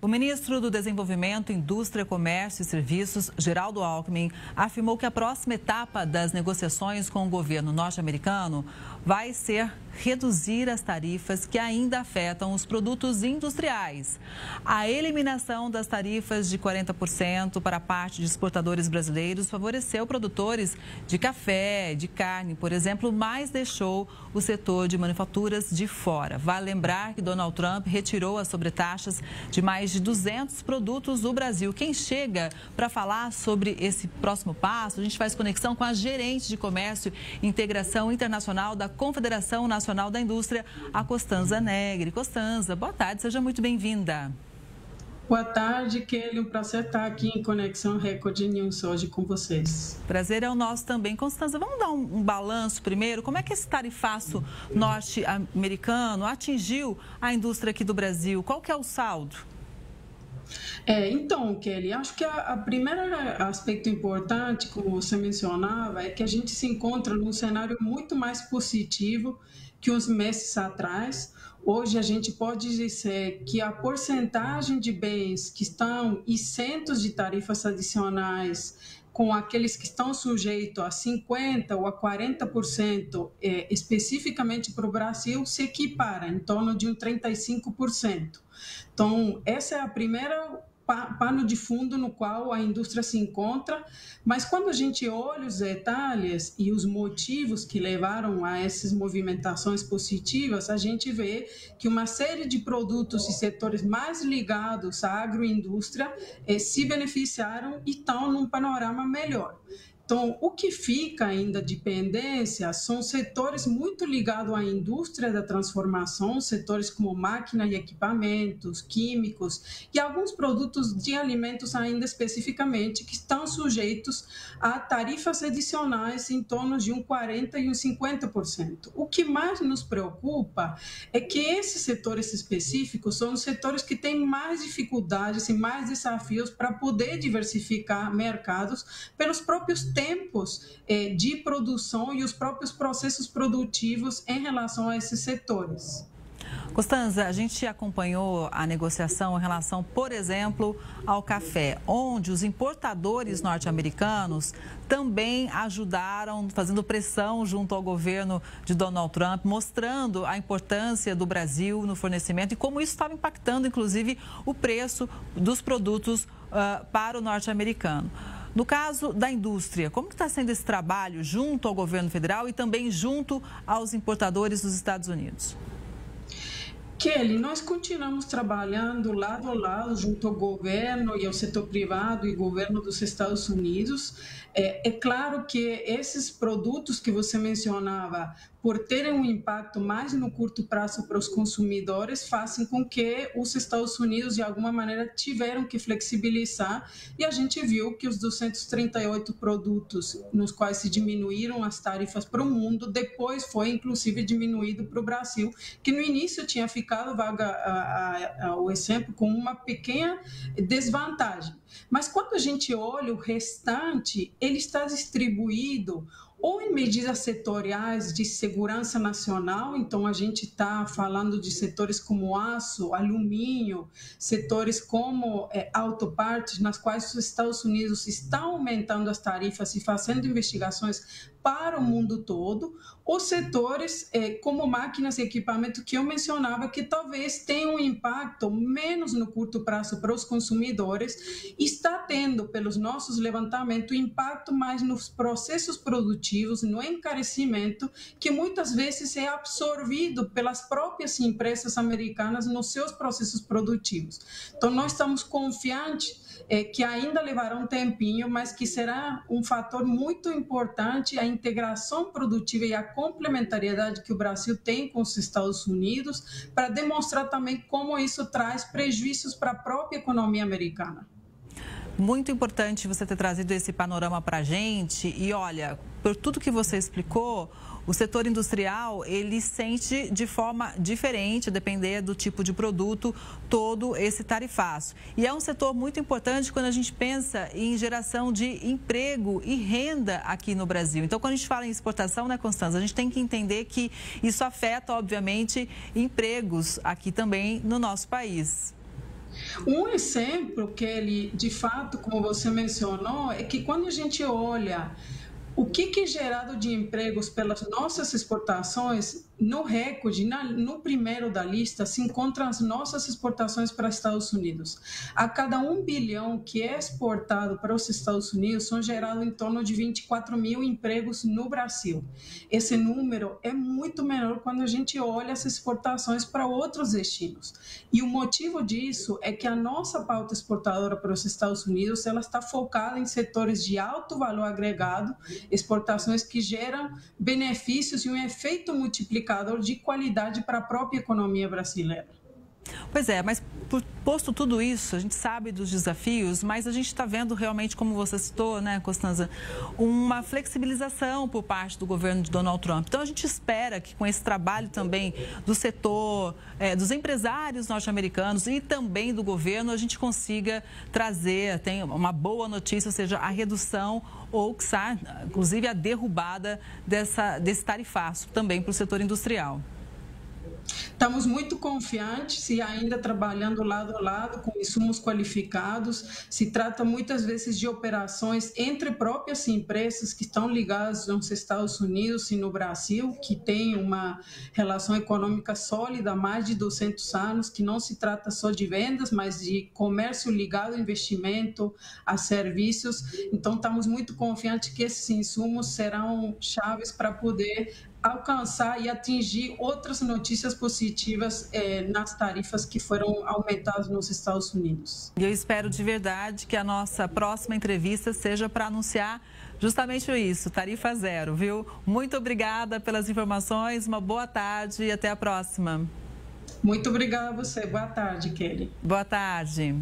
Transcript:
O ministro do Desenvolvimento, Indústria, Comércio e Serviços, Geraldo Alckmin, afirmou que a próxima etapa das negociações com o governo norte-americano vai ser reduzir as tarifas que ainda afetam os produtos industriais. A eliminação das tarifas de 40% para a parte de exportadores brasileiros favoreceu produtores de café, de carne, por exemplo, mas deixou o setor de manufaturas de fora. Vale lembrar que Donald Trump retirou as sobretaxas de mais de 200 produtos do Brasil. Quem chega para falar sobre esse próximo passo, a gente faz conexão com a gerente de Comércio e Integração Internacional da Confederação Nacional da Indústria, a Costanza Negri. Costanza, boa tarde, seja muito bem-vinda. Boa tarde, Kelly. Um prazer estar aqui em Conexão Record News hoje com vocês. Prazer é o nosso também. Costanza, vamos dar um balanço primeiro. Como é que esse tarifaço norte-americano atingiu a indústria aqui do Brasil? Qual que é o saldo? Então, Kelly, acho que a primeira aspecto importante, como você mencionava, é que a gente se encontra num cenário muito mais positivo que uns meses atrás. Hoje a gente pode dizer que a porcentagem de bens que estão isentos de tarifas adicionais com aqueles que estão sujeitos a 50% ou a 40%, especificamente para o Brasil, se equipara em torno de um 35%. Então, essa é a primeira pano de fundo no qual a indústria se encontra, mas quando a gente olha os detalhes e os motivos que levaram a essas movimentações positivas, a gente vê que uma série de produtos e setores mais ligados à agroindústria se beneficiaram e estão num panorama melhor. Então, o que fica ainda de pendência são setores muito ligados à indústria da transformação, setores como máquina e equipamentos, químicos e alguns produtos de alimentos ainda especificamente que estão sujeitos a tarifas adicionais em torno de um 40% e um 50%. O que mais nos preocupa é que esses setores específicos são os setores que têm mais dificuldades e mais desafios para poder diversificar mercados pelos próprios tempos de produção e os próprios processos produtivos em relação a esses setores. Costanza, a gente acompanhou a negociação em relação, por exemplo, ao café, onde os importadores norte-americanos também ajudaram, fazendo pressão junto ao governo de Donald Trump, mostrando a importância do Brasil no fornecimento e como isso estava impactando, inclusive, o preço dos produtos para o norte-americano. No caso da indústria, como está sendo esse trabalho junto ao governo federal e também junto aos importadores dos Estados Unidos? Kelly, nós continuamos trabalhando lado a lado junto ao governo e ao setor privado e governo dos Estados Unidos. É claro que esses produtos que você mencionava, por terem um impacto mais no curto prazo para os consumidores, fazem com que os Estados Unidos, de alguma maneira, tiveram que flexibilizar. E a gente viu que os 238 produtos nos quais se diminuíram as tarifas para o mundo, depois foi, inclusive, diminuído para o Brasil, que no início tinha ficado, vaga o exemplo, com uma pequena desvantagem. Mas quando a gente olha o restante, ele está distribuído ou em medidas setoriais de segurança nacional, então a gente está falando de setores como aço, alumínio, setores como autopartes, nas quais os Estados Unidos estão aumentando as tarifas e fazendo investigações para o mundo todo, ou setores como máquinas e equipamento que eu mencionava, que talvez tenham um impacto menos no curto prazo para os consumidores, está tendo, pelos nossos levantamentos, impacto mais nos processos produtivos, no encarecimento, que muitas vezes é absorvido pelas próprias empresas americanas nos seus processos produtivos. Então, nós estamos confiantes que ainda levará um tempinho, mas que será um fator muito importante a integração produtiva e a complementariedade que o Brasil tem com os Estados Unidos, para demonstrar também como isso traz prejuízos para a própria economia americana. Muito importante você ter trazido esse panorama para a gente e olha, por tudo que você explicou, o setor industrial, ele sente de forma diferente, a depender do tipo de produto, todo esse tarifaço. E é um setor muito importante quando a gente pensa em geração de emprego e renda aqui no Brasil. Então, quando a gente fala em exportação, né, Costanza, a gente tem que entender que isso afeta, obviamente, empregos aqui também no nosso país. Um exemplo que ele, de fato, como você mencionou, é que quando a gente olha o que é gerado de empregos pelas nossas exportações, no recorde, no primeiro da lista, se encontram as nossas exportações para os Estados Unidos. A cada 1 bilhão que é exportado para os Estados Unidos, são gerados em torno de 24 mil empregos no Brasil. Esse número é muito menor quando a gente olha as exportações para outros destinos. E o motivo disso é que a nossa pauta exportadora para os Estados Unidos, ela está focada em setores de alto valor agregado, exportações que geram benefícios e um efeito multiplicador de qualidade para a própria economia brasileira. Pois é, mas posto tudo isso, a gente sabe dos desafios, mas a gente está vendo realmente, como você citou, né, Constanza, uma flexibilização por parte do governo de Donald Trump. Então, a gente espera que com esse trabalho também do setor, dos empresários norte-americanos e também do governo, a gente consiga trazer, tem uma boa notícia, ou seja, a redução ou, inclusive, a derrubada desse tarifaço também para o setor industrial. Estamos muito confiantes e ainda trabalhando lado a lado com insumos qualificados. Se trata muitas vezes de operações entre próprias empresas que estão ligadas nos Estados Unidos e no Brasil, que têm uma relação econômica sólida há mais de 200 anos, que não se trata só de vendas, mas de comércio ligado ao investimento, a serviços. Então, estamos muito confiantes que esses insumos serão chaves para poder alcançar e atingir outras notícias positivas nas tarifas que foram aumentadas nos Estados Unidos. E eu espero de verdade que a nossa próxima entrevista seja para anunciar justamente isso, tarifa zero, viu? Muito obrigada pelas informações, uma boa tarde e até a próxima. Muito obrigada a você. Boa tarde, Kelly. Boa tarde.